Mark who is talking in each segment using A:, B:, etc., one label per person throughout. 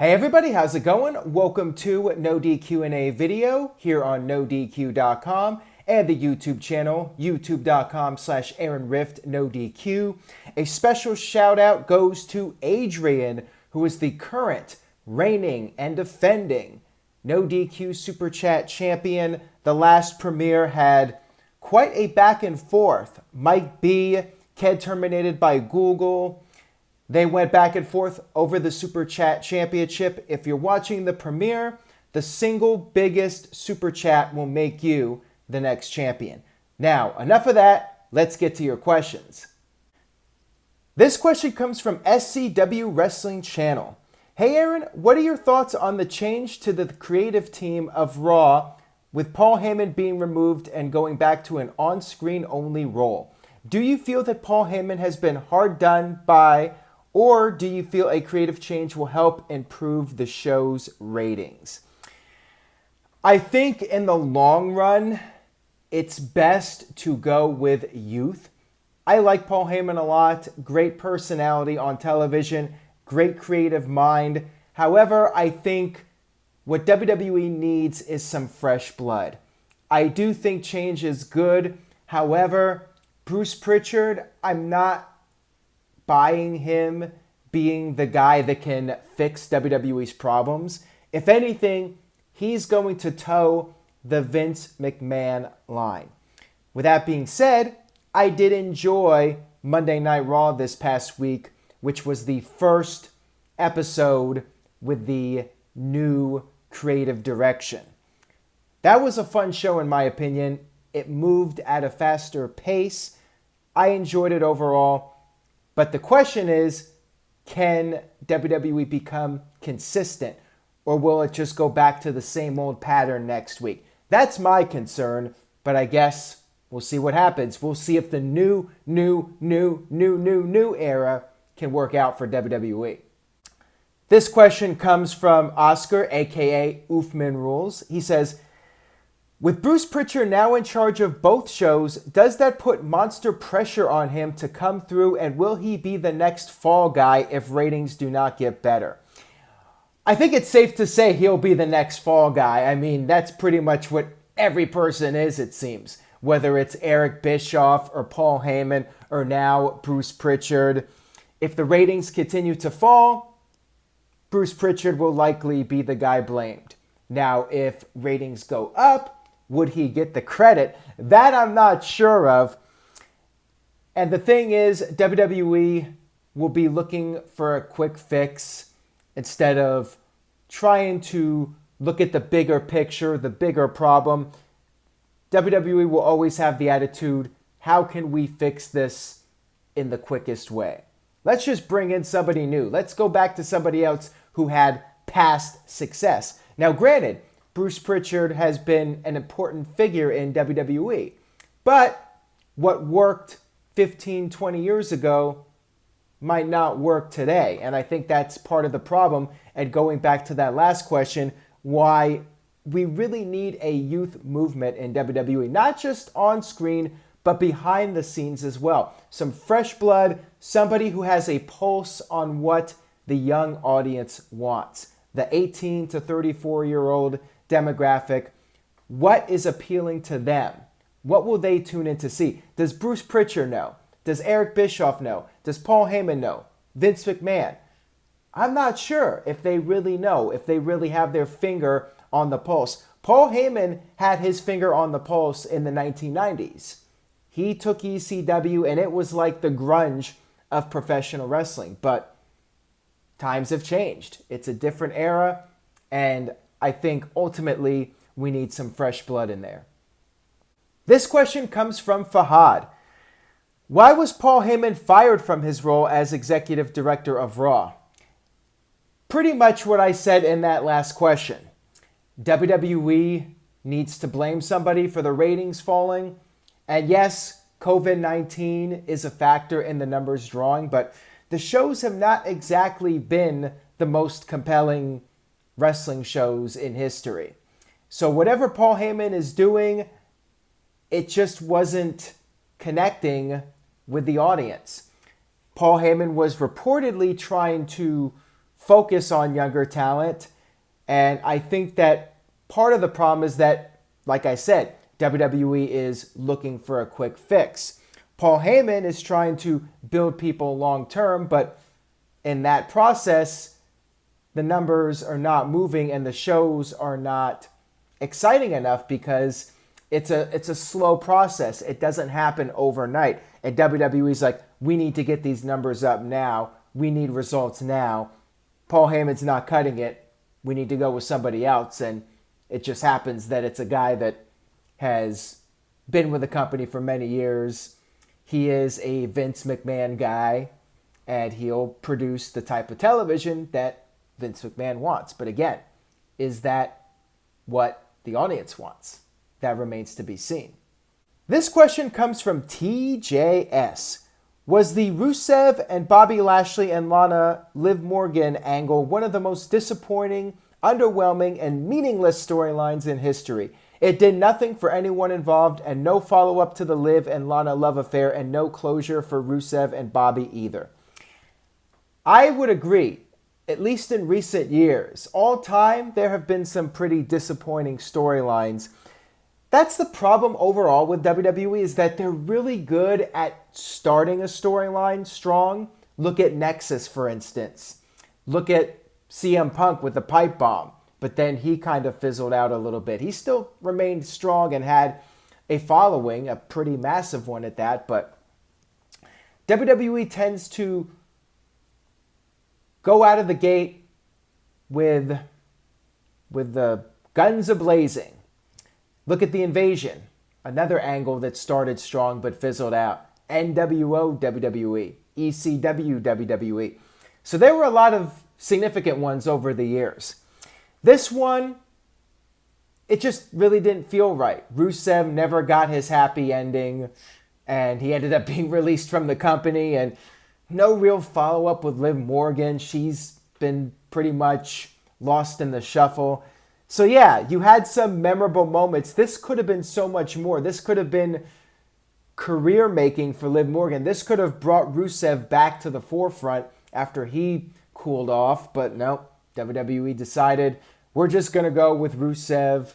A: Hey everybody, how's it going? Welcome to NoDQ&A video here on NoDQ.com and the YouTube channel, youtube.com/AaronRiftNoDQ. A special shout out goes to Adrian, who is the current, reigning, and defending NoDQ Super Chat champion. The last premiere had quite a back and forth. Mike B. Ked terminated by Google. They went back and forth over the Super Chat Championship. If you're watching the premiere, the single biggest Super Chat will make you the next champion. Now, enough of that. Let's get to your questions. This question comes from SCW Wrestling Channel. Hey Aaron, what are your thoughts on the change to the creative team of RAW with Paul Heyman being removed and going back to an on-screen only role? Do you feel that Paul Heyman has been hard done by, or do you feel a creative change will help improve the show's ratings? I think in the long run, it's best to go with youth. I like Paul Heyman a lot. Great personality on television. Great creative mind. However, I think what WWE needs is some fresh blood. I do think change is good. However, Bruce Prichard, I'm not buying him being the guy that can fix WWE's problems. If anything, he's going to toe the Vince McMahon line. With that being said, I did enjoy Monday Night Raw this past week, which was the first episode with the new creative direction. That was a fun show in my opinion. It moved at a faster pace. I enjoyed it overall. But the question is, can WWE become consistent, or will it just go back to the same old pattern next week? That's my concern, but I guess we'll see what happens. We'll see if the new era can work out for WWE. This question comes from Oscar, aka Oofman Rules. He says, with Bruce Prichard now in charge of both shows, does that put monster pressure on him to come through, and will he be the next fall guy if ratings do not get better? I think it's safe to say he'll be the next fall guy. I mean, that's pretty much what every person is, it seems. Whether it's Eric Bischoff or Paul Heyman or now Bruce Prichard. If the ratings continue to fall, Bruce Prichard will likely be the guy blamed. Now, if ratings go up, would he get the credit? That I'm not sure of. And the thing is, WWE will be looking for a quick fix instead of trying to look at the bigger picture, the bigger problem. WWE will always have the attitude, how can we fix this in the quickest way? Let's just bring in somebody new. Let's go back to somebody else who had past success. Now, granted, Bruce Prichard has been an important figure in WWE. But what worked 15, 20 years ago might not work today. And I think that's part of the problem. And going back to that last question, why we really need a youth movement in WWE. Not just on screen, but behind the scenes as well. Some fresh blood, somebody who has a pulse on what the young audience wants. The 18 to 34-year-old demographic, what is appealing to them? What will they tune in to see? Does Bruce Prichard know? Does Eric Bischoff know? Does Paul Heyman know? Vince McMahon? I'm not sure if they really know, if they really have their finger on the pulse. Paul Heyman had his finger on the pulse in the 1990s. He took ECW and it was like the grunge of professional wrestling. But times have changed. It's a different era, and I think ultimately we need some fresh blood in there. This question comes from Fahad. Why was Paul Heyman fired from his role as executive director of RAW? Pretty much what I said in that last question. WWE needs to blame somebody for the ratings falling. And yes, COVID-19 is a factor in the numbers drawing, but the shows have not exactly been the most compelling wrestling shows in history. So whatever Paul Heyman is doing, it just wasn't connecting with the audience. Paul Heyman was reportedly trying to focus on younger talent. And I think that part of the problem is that, like I said, WWE is looking for a quick fix. Paul Heyman is trying to build people long term, but in that process, the numbers are not moving and the shows are not exciting enough because it's a slow process. It doesn't happen overnight. And WWE's like, we need to get these numbers up now. We need results now. Paul Heyman's not cutting it. We need to go with somebody else. And it just happens that it's a guy that has been with the company for many years. He is a Vince McMahon guy, and he'll produce the type of television that Vince McMahon wants. But again, is that what the audience wants? That remains to be seen. This question comes from TJS. Was the Rusev and Bobby Lashley and Lana Liv Morgan angle one of the most disappointing, underwhelming, and meaningless storylines in history? It did nothing for anyone involved, and no follow-up to the Liv and Lana love affair, and no closure for Rusev and Bobby either. I would agree, at least in recent years. All time, there have been some pretty disappointing storylines. That's the problem overall with WWE, is that they're really good at starting a storyline strong. Look at Nexus, for instance. Look at CM Punk with the pipe bomb. But then he kind of fizzled out a little bit. He still remained strong and had a following, a pretty massive one at that. But WWE tends to go out of the gate with the guns a-blazing. Look at the Invasion, another angle that started strong but fizzled out. NWO WWE, ECW WWE. So there were a lot of significant ones over the years. This one, it just really didn't feel right. Rusev never got his happy ending, and he ended up being released from the company, and no real follow-up with Liv Morgan. She's been pretty much lost in the shuffle. So yeah, you had some memorable moments. This could have been so much more. This could have been career-making for Liv Morgan. This could have brought Rusev back to the forefront after he cooled off. But no, WWE decided we're just going to go with Rusev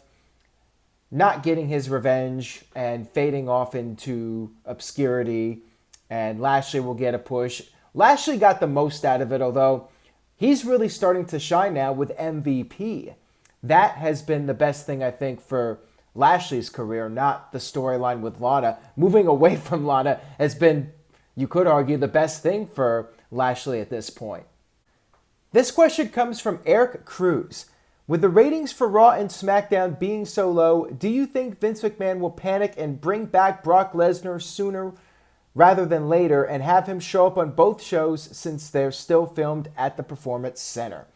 A: not getting his revenge and fading off into obscurity. And Lashley will get a push. Lashley got the most out of it, although he's really starting to shine now with MVP. That has been the best thing, I think, for Lashley's career, not the storyline with Lana. Moving away from Lana has been, you could argue, the best thing for Lashley at this point. This question comes from Eric Cruz. With the ratings for Raw and SmackDown being so low, do you think Vince McMahon will panic and bring back Brock Lesnar sooner rather than later and have him show up on both shows since they're still filmed at the Performance Center?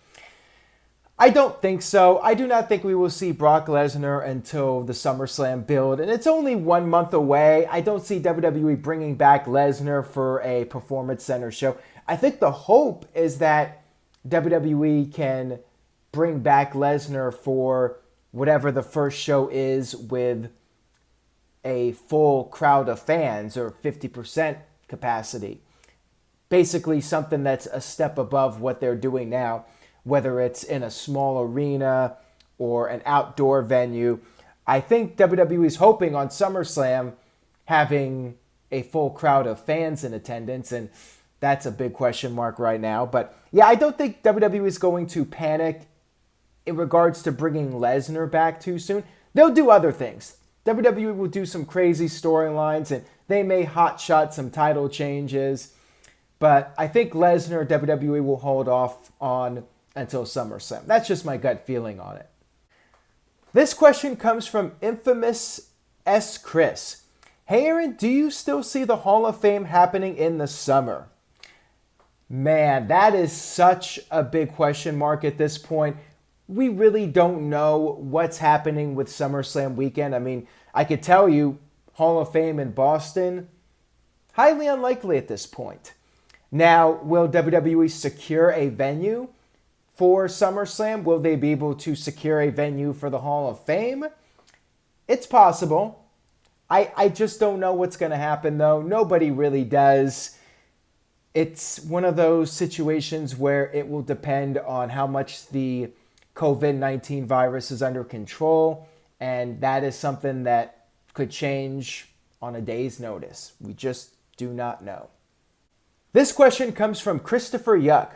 A: I don't think so. I do not think we will see Brock Lesnar until the SummerSlam build, and it's only 1 month away. I don't see WWE bringing back Lesnar for a Performance Center show. I think the hope is that WWE can bring back Lesnar for whatever the first show is with a full crowd of fans or 50% capacity. Basically something that's a step above what they're doing now, whether it's in a small arena or an outdoor venue. I think WWE is hoping on SummerSlam having a full crowd of fans in attendance, and that's a big question mark right now. But yeah, I don't think WWE is going to panic in regards to bringing Lesnar back too soon. They'll do other things. WWE will do some crazy storylines, and they may hotshot some title changes. But I think Lesnar, WWE will hold off on until SummerSlam. That's just my gut feeling on it. This question comes from Infamous S. Chris. Hey Aaron, do you still see the Hall of Fame happening in the summer? Man, that is such a big question mark at this point. We really don't know what's happening with SummerSlam weekend. I mean, I could tell you Hall of Fame in Boston, highly unlikely at this point. Now, will WWE secure a venue for SummerSlam? Will they be able to secure a venue for the Hall of Fame? It's possible. I just don't know what's going to happen, though. Nobody really does. It's one of those situations where it will depend on how much the COVID-19 virus is under control, and that is something that could change on a day's notice. We just do not know. This question comes from Christopher Yuck.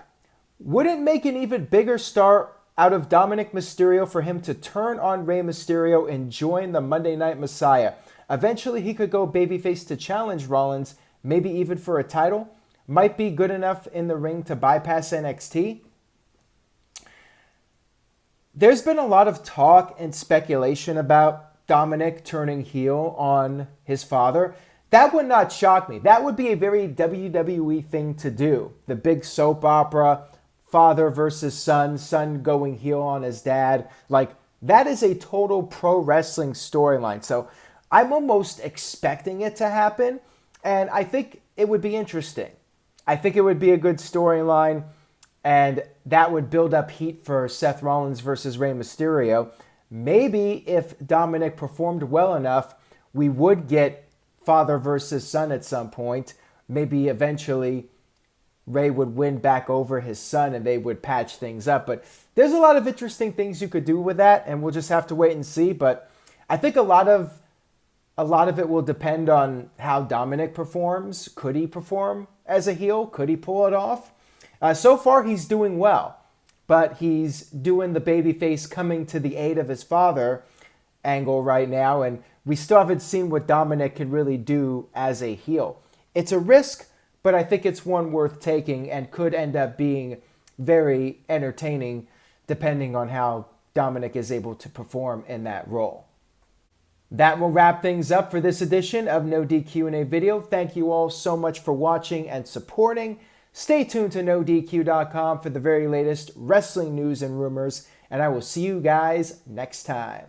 A: Would it make an even bigger star out of Dominick Mysterio for him to turn on Rey Mysterio and join the Monday Night Messiah? Eventually he could go babyface to challenge Rollins, maybe even for a title. Might be good enough in the ring to bypass NXT. There's been a lot of talk and speculation about Dominick turning heel on his father. That would not shock me. That would be a very WWE thing to do. The big soap opera, father versus son, son going heel on his dad. Like, that is a total pro wrestling storyline. So I'm almost expecting it to happen, and I think it would be interesting. I think it would be a good storyline, and that would build up heat for Seth Rollins versus Rey Mysterio. Maybe if Dominick performed well enough, we would get father versus son at some point. Maybe eventually Rey would win back over his son and they would patch things up. But there's a lot of interesting things you could do with that, and we'll just have to wait and see. But I think a lot of it will depend on how Dominick performs. Could he perform as a heel? Could he pull it off? So far, he's doing well, but he's doing the babyface coming to the aid of his father angle right now, and we still haven't seen what Dominick can really do as a heel. It's a risk, but I think it's one worth taking and could end up being very entertaining depending on how Dominick is able to perform in that role. That will wrap things up for this edition of No DQ&A Video. Thank you all so much for watching and supporting. Stay tuned to NoDQ.com for the very latest wrestling news and rumors, and I will see you guys next time.